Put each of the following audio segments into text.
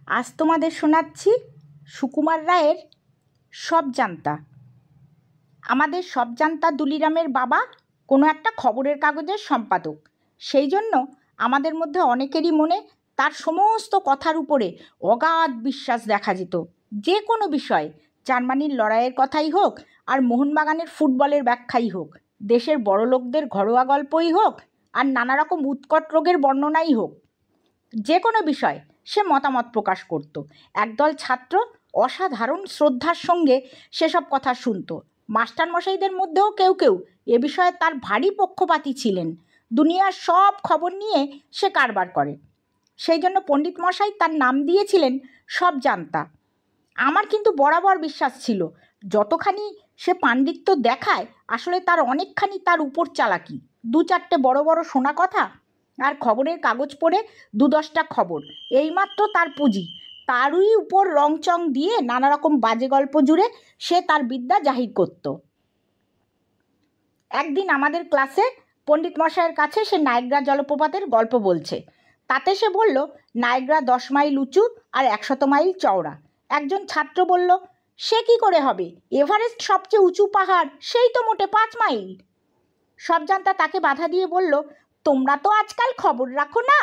আজ তোমাদের শোনাচ্ছি সুকুমার রায়ের সব জানতা। আমাদের সব জানতা দুলিরামের বাবা কোনো একটা খবরের কাগজের সম্পাদক। সেই জন্য আমাদের মধ্যে অনেকেরই মনে তার সমস্ত কথার উপরে অগাধ বিশ্বাস দেখা যেত। যে কোনো বিষয়, জার্মানির লড়াইয়ের কথাই হোক আর মোহনবাগানের ফুটবলের ব্যাখ্যাই হোক, দেশের বড়লোকদের ঘরোয়া গল্পই হোক আর নানা রকম উৎকট রোগের বর্ণনাই হোক, যে কোনো বিষয় সে মতামত প্রকাশ করত। একদল ছাত্র অসাধারণ শ্রদ্ধার সঙ্গে সেসব কথা শুনত। মাস্টারমশাইদের মধ্যেও কেউ কেউ এ বিষয়ে তার ভারী পক্ষপাতী ছিলেন। দুনিয়ার সব খবর নিয়ে সে কারবার করে। সেই জন্য পণ্ডিত মশাই তার নাম দিয়েছিলেন সব জানতা। আমার কিন্তু বরাবর বিশ্বাস ছিল, যতখানি সে পাণ্ডিত্য দেখায় আসলে তার অনেকখানি তার উপর চালাকি। দু চারটে বড় বড় শোনা কথা আর খবরের কাগজ পড়ে ২-১০টা খবর, এইমাত্র তার পুঁজি। তারই উপর রংচং দিয়ে নানা রকম বাজে গল্প জুড়ে সে তার বিদ্যা জাহির করত। একদিন আমাদের ক্লাসে পণ্ডিত মশাইয়ের কাছে সে নায়াগ্রা জলপ্রপাতের গল্প বলছে। তাতে সে বলল, নায়াগ্রা 10 মাইল উঁচু আর 100 মাইল চওড়া। একজন ছাত্র বলল, সে কি করে হবে? এভারেস্ট সবচেয়ে উঁচু পাহাড়, সেই তো মোটে 5 মাইল। সব জানতা তাকে বাধা দিয়ে বলল, তোমরা তো আজকাল খবর রাখো না।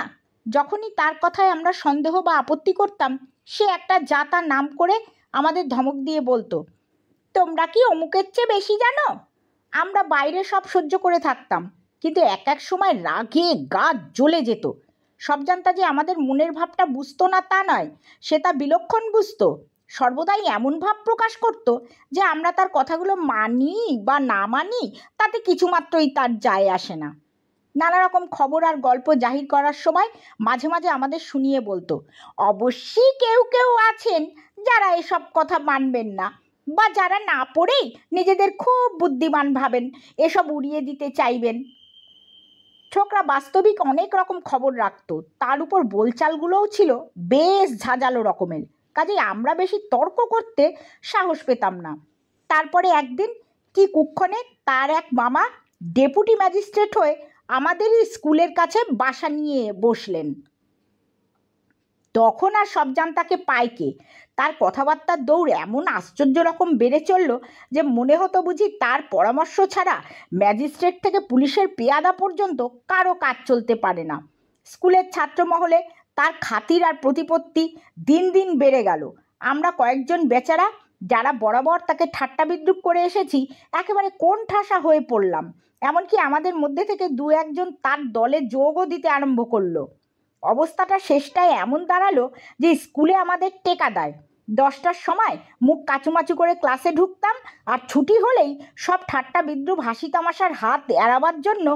যখনই তার কথায় আমরা সন্দেহ বা আপত্তি করতাম, সে একটা জাতা নাম করে আমাদের ধমক দিয়ে বলতো, তোমরা কি অমুকের চেয়ে বেশি জানো? আমরা বাইরে সব সহ্য করে থাকতাম, কিন্তু এক এক সময় রাগে গা জ্বলে যেত। সব জানতা যে আমাদের মনের ভাবটা বুঝতো না তা নয়, সে তা বিলক্ষণ বুঝতো। সর্বদাই এমন ভাব প্রকাশ করত যে আমরা তার কথাগুলো মানি বা না মানি তাতে কিছুমাত্রই তার যায় আসে না। নানা রকম খবর আর গল্প জাহির করার সময় মাঝে মাঝে আমাদের শুনিয়ে বলতো, অবশ্যই কেউ কেউ আছেন যারা এসব কথা মানবেন না, বা যারা না পড়েই নিজেদের খুব বুদ্ধিমান ভাবেন, এসব উড়িয়ে দিতে চাইবেন। ছোকরা বাস্তবিক অনেক রকম খবর রাখতো, তার উপর বোলচালগুলোও ছিল বেশ ঝাঁঝালো রকমের, কাজেই আমরা বেশি তর্ক করতে সাহস পেতাম না। তারপরে একদিন কি কুক্ষণে তার এক মামা ডেপুটি ম্যাজিস্ট্রেট হয়ে আমাদেরই স্কুলের কাছে বাসা নিয়ে বসলেন। তখন আর সব জানতাকে পায় কে? তার কথাবার্তার দৌড় এমন আশ্চর্য রকম বেড়ে চলল যে মনে হতো বুঝি তার পরামর্শ ছাড়া ম্যাজিস্ট্রেট থেকে পুলিশের পেয়াদা পর্যন্ত কারো কাজ চলতে পারে না। স্কুলের ছাত্রমহলে তার খাতির আর প্রতিপত্তি দিন দিন বেড়ে গেল। আমরা কয়েকজন বেচারা যারা বরাবর তাকে ঠাট্টা বিদ্রুপ করে এসেছি একেবারে কোণঠাসা হয়ে পড়লাম। এমনকি আমাদের মধ্যে থেকে 2-1 জন তার দলে যোগও দিতে আরম্ভ করলো। অবস্থাটা শেষটায় এমন দাঁড়ালো যে স্কুলে আমাদের টেকা দেয়। 10টার সময় মুখ কাচুমাচু করে ক্লাসে ঢুকতাম, আর ছুটি হলেই সব ঠাট্টা বিদ্রুপ হাসি তামাশার হাত এড়াবার জন্য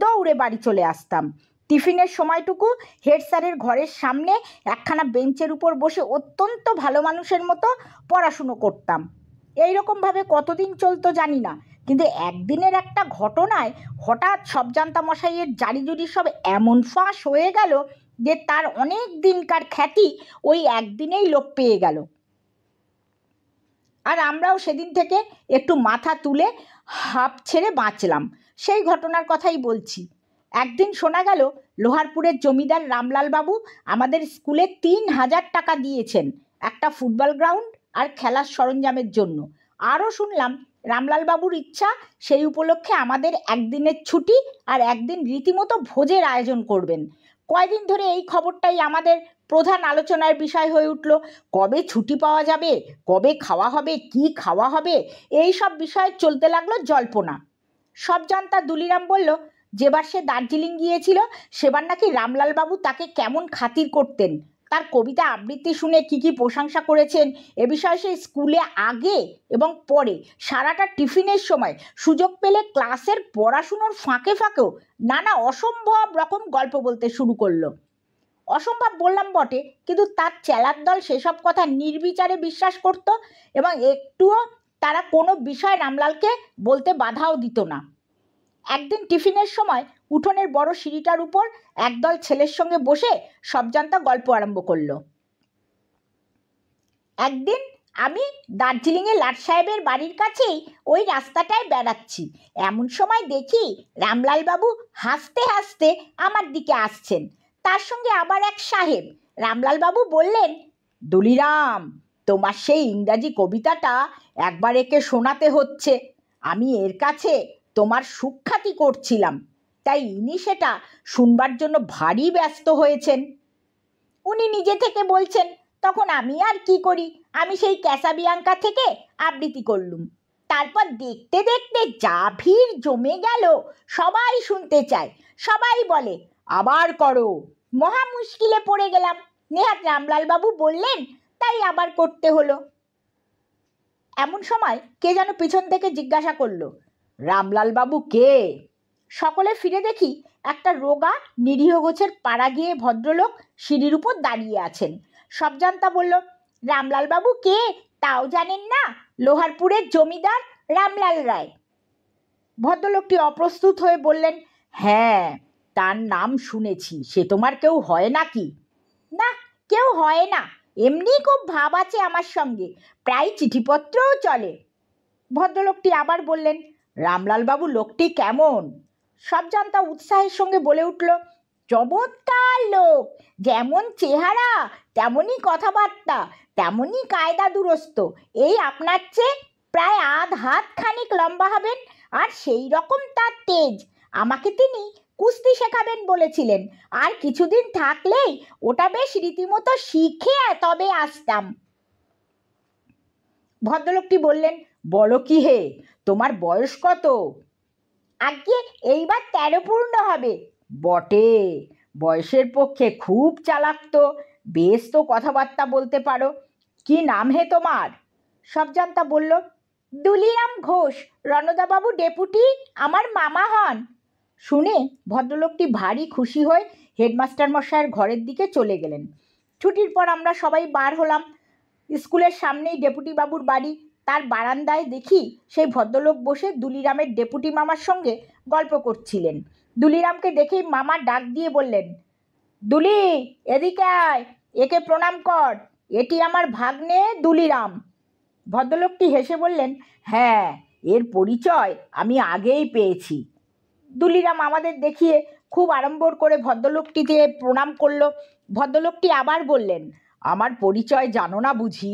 দৌড়ে বাড়ি চলে আসতাম। টিফিনের সময়টুকু হেড স্যারের ঘরের সামনে একখানা বেঞ্চের উপর বসে অত্যন্ত ভালো মানুষের মতো পড়াশুনো করতাম। এইরকমভাবে কতদিন চলতো জানি না, কিন্তু একদিনের একটা ঘটনায় হঠাৎ সব জানতা মশাইয়ের জারিজুরি সব এমন ফাঁস হয়ে গেল যে তার অনেক দিনকার খ্যাতি ওই একদিনেই লোপ পেয়ে গেল। আর আমরাও সেদিন থেকে একটু মাথা তুলে হাঁপ ছেড়ে বাঁচলাম। সেই ঘটনার কথাই বলছি। একদিন শোনা গেল লোহারপুরের জমিদার রামলাল বাবু আমাদের স্কুলে 3000 টাকা দিয়েছেন একটা ফুটবল গ্রাউন্ড আর খেলার সরঞ্জামের জন্য। আরও শুনলাম রামলাল বাবুর ইচ্ছা সেই উপলক্ষে আমাদের একদিনের ছুটি আর একদিন রীতিমতো ভোজের আয়োজন করবেন। কয়দিন ধরে এই খবরটাই আমাদের প্রধান আলোচনার বিষয় হয়ে উঠল। কবে ছুটি পাওয়া যাবে, কবে খাওয়া হবে, কি খাওয়া হবে, এই সব বিষয়ে চলতে লাগলো জল্পনা। সব জানতা দুলিরাম বলল, যেবার সে দার্জিলিং গিয়েছিল সেবার নাকি রামলাল বাবু তাকে কেমন খাতির করতেন, তার কবিতা আবৃত্তি শুনে কি কি প্রশংসা করেছেন, এ বিষয়ে সে স্কুলে আগে এবং পরে সারাটা টিফিনের সময় সুযোগ পেলে ক্লাসের পড়াশুনোর ফাঁকে ফাঁকেও নানা অসম্ভব রকম গল্প বলতে শুরু করলো। অসম্ভব বললাম বটে, কিন্তু তার চেলার দল সেসব কথা নির্বিচারে বিশ্বাস করত এবং একটুও তারা কোনো বিষয় রামলালকে বলতে বাধাও দিত না। একদিন টিফিনের সময় উঠোনের বড় সিঁড়িটার উপর একদল ছেলের সঙ্গে বসে সব জানতা গল্প আরম্ভ করলো। একদিন আমি দার্জিলিংয়ে লাট সাহেবের বাড়ির কাছেই ওই রাস্তাটায় বেড়াচ্ছি, এমন সময় দেখি রামলাল বাবু হাসতে হাসতে আমার দিকে আসছেন, তার সঙ্গে আবার এক সাহেব। রামলাল বাবু বললেন, দুলিরাম, তোমার সেই ইংরাজি কবিতাটা একবার একে শোনাতে হচ্ছে। আমি এর কাছে তোমার সুখ্যাতি করছিলাম, তাই ইনি সেটা শুনবার জন্য ভারী ব্যস্ত হয়েছেন। উনি নিজে থেকে বলছেন, তখন আমি আর কি করি, আমি সেই ক্যাসাবিয়াঙ্কা থেকে আবৃত্তি করলুম। তারপর দেখতে দেখতে যা ভিড় জমে গেল, সবাই শুনতে চায়, সবাই বলে আবার করো। মহা মুশকিলে পড়ে গেলাম। নেহাত রামলালবাবু বললেন, তাই আবার করতে হলো। এমন সময় কে যেন পিছন থেকে জিজ্ঞাসা করলো, রামলালবাবু কে? সকলে ফিরে দেখি একটা রোগা নিরীহ গোছের পাড়া গিয়ে ভদ্রলোক সিঁড়ির উপর দাঁড়িয়ে আছেন। সবজান্তা বলল, রামলালবাবু কে তাও জানেন না? লোহারপুরের জমিদার রামলাল রায়। ভদ্রলোকটি অপ্রস্তুত হয়ে বললেন, হ্যাঁ, তার নাম শুনেছি। সে তোমার কেউ হয় নাকি? না, কেউ হয় না, এমনি খুব ভাব আছে আমার সঙ্গে, প্রায় চিঠিপত্রও চলে। ভদ্রলোকটি আবার বললেন, রামলালবাবু লোকটি কেমন? সবজান্তা উৎসাহের সঙ্গে বলে উঠল, চমৎকার লোক, যেমন চেহারা তেমনই কথাবার্তা, তেমনই কায়দা দুরস্ত। এই আপনার চেয়ে প্রায় আধ হাত খানিক লম্বা হবেন, আর সেই রকম তার তেজ। আমাকে তিনি কুস্তি শেখাবেন বলেছিলেন, আর কিছুদিন থাকলেই ওটা বেশ রীতিমতো শিখে তবে আসতাম। ভদ্রলোকটি বললেন, বলো কি হে, তোমার বয়স কত? আগে এইবার 13 পূর্ণ হবে। বটে, বয়সের পক্ষে খুব চালাক তো, বেশ তো কথাবার্তা বলতে পারো। কি নাম হে তোমার? সবজান্তা বলল, দুলিরাম ঘোষ, রণদাবাবু ডেপুটি আমার মামা হন। শুনে ভদ্রলোকটি ভারী খুশি হয়ে হেডমাস্টার মশাইয়ের ঘরের দিকে চলে গেলেন। ছুটির পর আমরা সবাই বার হলাম। স্কুলের সামনেই ডেপুটি বাবুর বাড়ি। তার বারান্দায় দেখি সেই ভদ্রলোক বসে দুলিরামের ডেপুটি মামার সঙ্গে গল্প করছিলেন। দুলিরামকে দেখেই মামা ডাক দিয়ে বললেন, দুলি, এদিকে আয়, একে প্রণাম কর, এটি আমার ভাগ্নে দুলিরাম। ভদ্রলোকটি হেসে বললেন, হ্যাঁ, এর পরিচয় আমি আগেই পেয়েছি। দুলিরাম আমাদের দেখিয়ে খুব আড়ম্বর করে ভদ্রলোকটিকে প্রণাম করল। ভদ্রলোকটি আবার বললেন, আমার পরিচয় জানো না বুঝি?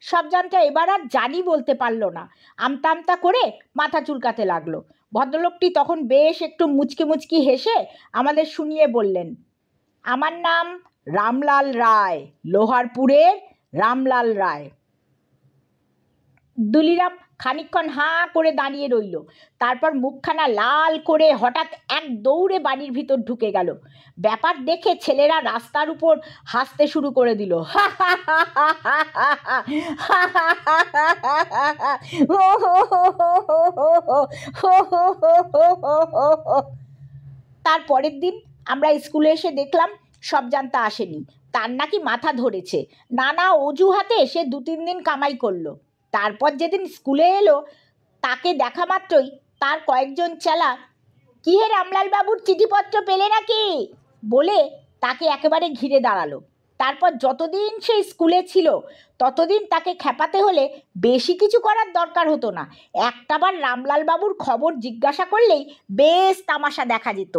সবজান্তা এবার আর জানি বলতে পারল না, আমতা আমতা করে মাথা চুলকাতে লাগলো। ভদ্রলোকটি তখন বেশ একটু মুচকি মুচকি হেসে আমাদের শুনিয়ে বললেন, আমার নাম রামলাল রায়, লোহারপুরের রামলাল রায়। দুলিরাম খানিকক্ষণ হাঁ করে দাঁড়িয়ে রইল, তারপর মুখখানা লাল করে হঠাৎ এক দৌড়ে বাড়ির ভিতর ঢুকে গেল। ব্যাপার দেখে ছেলেরা রাস্তার উপর হাসতে শুরু করে দিল। তার পরের দিন আমরা স্কুলে এসে দেখলাম সবজান্তা আসেনি। তার নাকি মাথা ধরেছে। নানা অজুহাতে সে 2-3 দিন কামাই করলো। তারপর যেদিন স্কুলে এলো, তাকে দেখা মাত্রই তার কয়েকজন চেলা, কি হে রামলালবাবুর চিঠিপত্র পেলে নাকি বলে তাকে একেবারে ঘিরে দাঁড়ালো। তারপর যতদিন সে স্কুলে ছিল ততদিন তাকে খেপাতে হলে বেশি কিছু করার দরকার হতো না। একটাবার রামলালবাবুর খবর জিজ্ঞাসা করলেই বেশ তামাশা দেখা যেত।